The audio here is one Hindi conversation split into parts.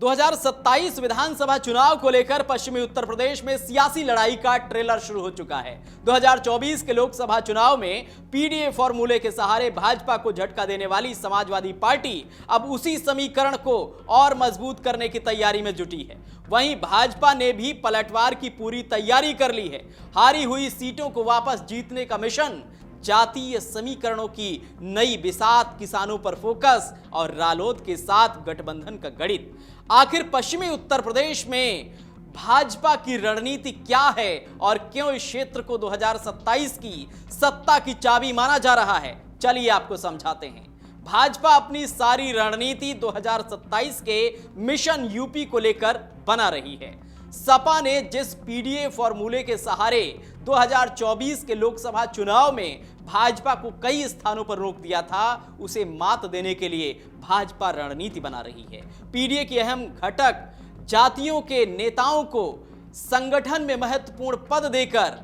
2027 विधानसभा चुनाव को लेकर पश्चिमी उत्तर प्रदेश में सियासी लड़ाई का ट्रेलर शुरू हो चुका है। 2024 के लोकसभा चुनाव में पीडीए फॉर्मूले के सहारे भाजपा को झटका देने वाली समाजवादी पार्टी अब उसी समीकरण को और मजबूत करने की तैयारी में जुटी है। वहीं भाजपा ने भी पलटवार की पूरी तैयारी कर ली है। हारी हुई सीटों को वापस जीतने का मिशन, जातीय समीकरणों की नई बिसात, किसानों पर फोकस और रालोद के साथ गठबंधन का गणित। आखिर पश्चिमी उत्तर प्रदेश में भाजपा की रणनीति क्या है और क्यों इस क्षेत्र को 2027 की सत्ता की चाबी माना जा रहा है, चलिए आपको समझाते हैं। भाजपा अपनी सारी रणनीति 2027 के मिशन यूपी को लेकर बना रही है। सपा ने जिस पीडीए फॉर्मूले के सहारे 2024 के लोकसभा चुनाव में भाजपा को कई स्थानों पर रोक दिया था, उसे मात देने के लिए भाजपा रणनीति बना रही है। पीडीए की अहम घटक जातियों के नेताओं को संगठन में महत्वपूर्ण पद देकर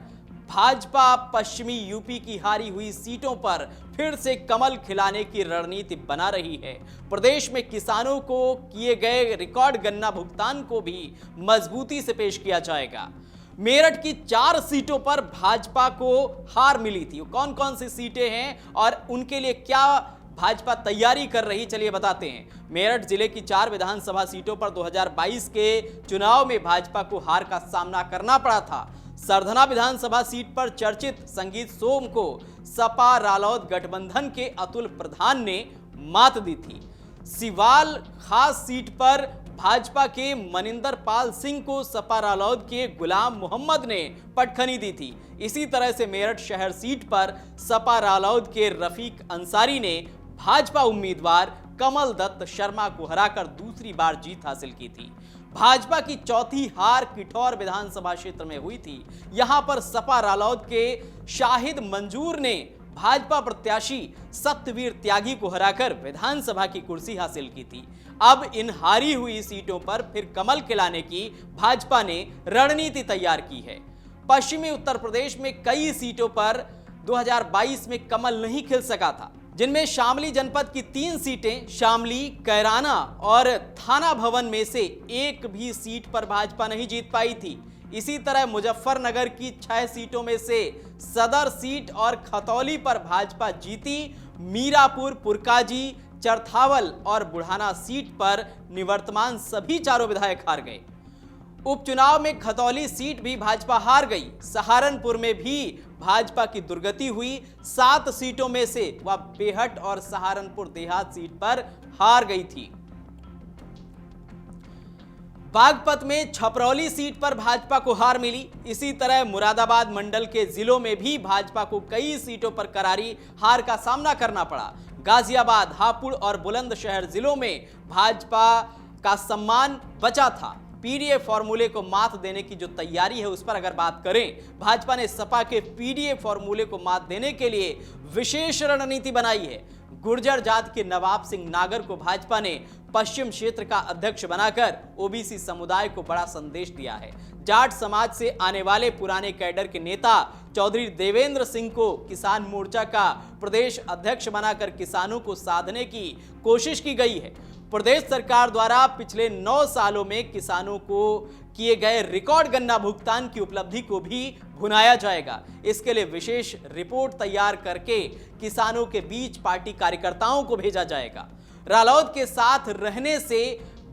भाजपा पश्चिमी यूपी की हारी हुई सीटों पर फिर से कमल खिलाने की रणनीति बना रही है। प्रदेश में किसानों को किए गए रिकॉर्ड गन्ना भुगतान को भी मजबूती से पेश किया जाएगा। मेरठ की 4 सीटों पर भाजपा को हार मिली थी। कौन कौन सी सीटें हैं और उनके लिए क्या भाजपा तैयारी कर रही, चलिए बताते हैं। मेरठ जिले की 4 विधानसभा सीटों पर 2022 के चुनाव में भाजपा को हार का सामना करना पड़ा था। सरधना विधानसभा सीट पर चर्चित संगीत सोम को सपा रालोद गठबंधन के अतुल प्रधान ने मात दी थी। सिवाल खास सीट पर भाजपा के मनिंदर पाल सिंह को सपा रालोद के गुलाम मोहम्मद ने पटखनी दी थी। इसी तरह से मेरठ शहर सीट पर सपा रालोद के रफीक अंसारी ने भाजपा उम्मीदवार कमल दत्त शर्मा को हराकर दूसरी बार जीत हासिल की थी। भाजपा की चौथी हार किठौर विधानसभा क्षेत्र में हुई थी। यहां पर सपा रालोद के शाहिद मंजूर ने भाजपा प्रत्याशी सत्यवीर त्यागी को हराकर विधानसभा की कुर्सी हासिल की थी। अब इन हारी हुई सीटों पर फिर कमल खिलाने की भाजपा ने रणनीति तैयार की है। पश्चिमी उत्तर प्रदेश में कई सीटों पर 2022 में कमल नहीं खिल सका था, जिनमें शामली जनपद की 3 सीटें, शामली, कैराना और थाना भवन में से एक भी सीट पर भाजपा नहीं जीत पाई थी। इसी तरह मुजफ्फरनगर की 6 सीटों में से सदर सीट और खतौली पर भाजपा जीती। मीरापुर, पुरकाजी, चरथावल और बुढ़ाना सीट पर निवर्तमान सभी 4 विधायक हार गए। उपचुनाव में खतौली सीट भी भाजपा हार गई। सहारनपुर में भी भाजपा की दुर्गति हुई। 7 सीटों में से वह बेहट और सहारनपुर देहात सीट पर हार गई थी। बागपत में छपरौली सीट पर भाजपा को हार मिली। इसी तरह मुरादाबाद मंडल के जिलों में भी भाजपा को कई सीटों पर करारी हार का सामना करना पड़ा। गाजियाबाद, हापुड़ और बुलंदशहर जिलों में भाजपा का सम्मान बचा था। पीडीए फॉर्मूले को मात देने की जो तैयारी है उस पर अगर बात करें, भाजपा ने सपा के पीडीए फॉर्मूले को मात देने के लिए विशेष रणनीति बनाई है। गुर्जर जात के नवाब सिंह नागर को भाजपा ने पश्चिम क्षेत्र का अध्यक्ष बनाकर ओबीसी समुदाय को बड़ा संदेश दिया है। जाट समाज से आने वाले पुराने कैडर के नेता चौधरी देवेंद्र सिंह को किसान मोर्चा का प्रदेश अध्यक्ष बनाकर किसानों को साधने की कोशिश की गई है। प्रदेश सरकार द्वारा पिछले 9 सालों में किसानों को किए गए रिकॉर्ड गन्ना भुगतान की उपलब्धि को भी भुनाया जाएगा। इसके लिए विशेष रिपोर्ट तैयार करके किसानों के बीच पार्टी कार्यकर्ताओं को भेजा जाएगा। रालोद के साथ रहने से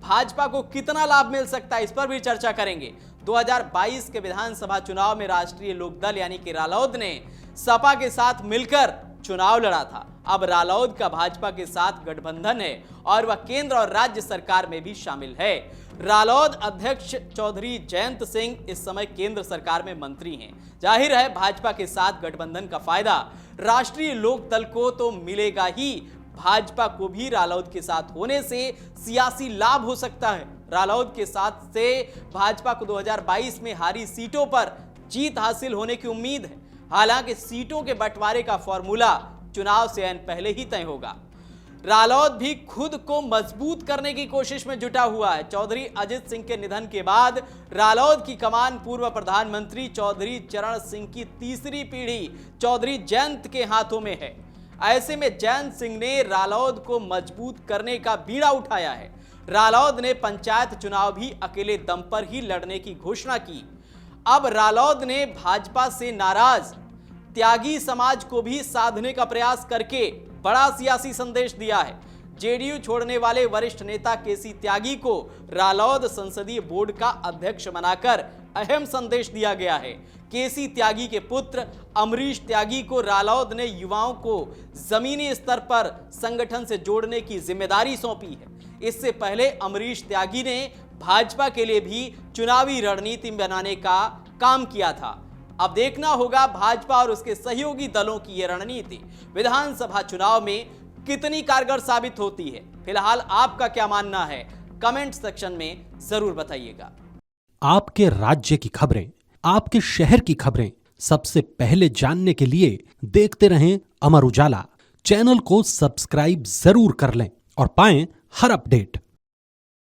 भाजपा को कितना लाभ मिल सकता है, इस पर भी चर्चा करेंगे। 2022 के विधानसभा चुनाव में राष्ट्रीय लोकदल यानी कि रालोद ने सपा के साथ मिलकर चुनाव लड़ा था। अब रालोद का भाजपा के साथ गठबंधन है और वह केंद्र और राज्य सरकार में भी शामिल है। रालोद अध्यक्ष चौधरी जयंत सिंह इस समय केंद्र सरकार में मंत्री हैं। जाहिर है भाजपा के साथ गठबंधन का फायदा राष्ट्रीय लोकदल को तो मिलेगा ही, भाजपा को भी रालोद के साथ होने से सियासी लाभ हो सकता है। रालोद के साथ से भाजपा को 2022 में हारी सीटों पर जीत हासिल होने की उम्मीद है। हालांकि सीटों के बंटवारे का फॉर्मूला चुनाव से ऐन पहले ही तय होगा। रालोद भी खुद को मजबूत करने की कोशिश में जुटा हुआ है। चौधरी अजित सिंह के निधन के बाद रालोद की कमान पूर्व प्रधानमंत्री चौधरी चरण सिंह की तीसरी पीढ़ी चौधरी जयंत के हाथों में है। ऐसे में जयंत सिंह ने रालोद को मजबूत करने का बीड़ा उठाया है। रालोद ने पंचायत चुनाव भी अकेले दम पर ही लड़ने की घोषणा की। अब रालोद ने भाजपा से नाराज त्यागी समाज को भी साधने का प्रयास करके बड़ा सियासी संदेश दिया है। जेडीयू छोड़ने वाले वरिष्ठ नेता केसी त्यागी को रालोद संसदीय बोर्ड का अध्यक्ष बनाकर अहम संदेश दिया गया है। केसी त्यागी के पुत्र अमरीश त्यागी को रालोद ने युवाओं को जमीनी स्तर पर संगठन से जोड़ने की जिम्मेदारी सौंपी है। इससे पहले अमरीश त्यागी ने भाजपा के लिए भी चुनावी रणनीति बनाने का काम किया था। अब देखना होगा भाजपा और उसके सहयोगी दलों की यह रणनीति विधानसभा चुनाव में कितनी कारगर साबित होती है। फिलहाल आपका क्या मानना है, कमेंट सेक्शन में जरूर बताइएगा। आपके राज्य की खबरें, आपके शहर की खबरें सबसे पहले जानने के लिए देखते रहें अमर उजाला। चैनल को सब्सक्राइब जरूर कर लें और पाएं हर अपडेट।